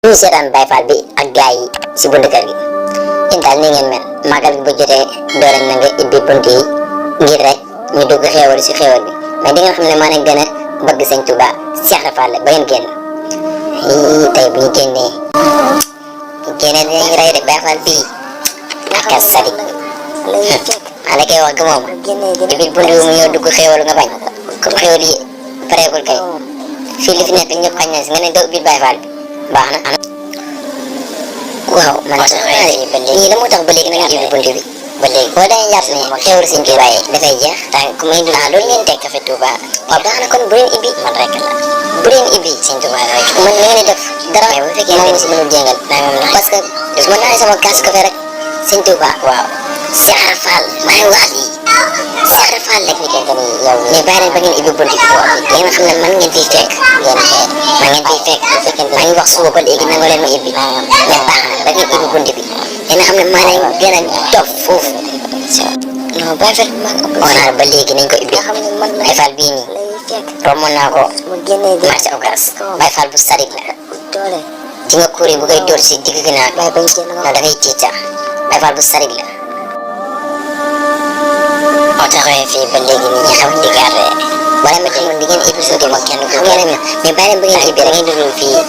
ñu seetaan Baye Fall bi ak gaay yi si buntu kër gi yéen daal ni ngeen mel màggal gi bu jotee doo leen na nga ibbi bunt yi ngir rek ñu dugg xéewal si xéewal bi mais di ngeen xam ne maa leen gën a bëgg sëñ Touba Cheikh Ibra Fall ba ngeen génn tey bu ñu génnee dinañu rey de Baye Fall bii ak a sadik maa la koy wax gëmoo ma ibbi bunt bi mu ñëw dugg xéewal nga bañ comme xéewal yi pareegul kay fii li fi nekk ñëpp xañ na si nga ne doo ubbi Baye Fall bi baax na waaw man sax ñii la moo tax ba léegi nag ñu ubbi bunt bi ba léegi boo dañuy jàpp ne xéwal Sëñ Tuuba dafay jeex tant que may loolu ngeen teg café Touba waaw baax na kon bu leen ibbi man rek la bu leen ibbi Sëñ Tuuba rek man li ngeen di def dara bu fekkee moom si mënul jéngal parce que mën naa sama kaas café rek Sëñ Tuuba waaw Cheikh Ibra Fall maay wax yi Cheikh Ibra Fall rek ni kente ni yow mais bàyyi leen ba ngeen ibbi bunt bi ngeen xam ne man ngeen fiy fekk man ngeen fiy fekk maa ngi wax suba ba léegi nangu leen ma ibbi mais baax na ba ngeen ibbi bunt bi ngeen xam ne maa leen gën a toog foofu non Baye Fall on ba léegi nañ ko ibbi Baye Fall bii nii romb naa ko marché Ocass Baye Fall bu sadik la ci nga kuréel bu koy dóor si digg ginnaaw non dafay tiit sax Baye Fall bu sadik la moo taxawee fii ba léegi nit ñi xaw di garé wala ma xamoon di ngeen ibbi soo dem ak kenn ku ngeen mais bàyyi leen ba ngeen ibbi da ngeen dugg fii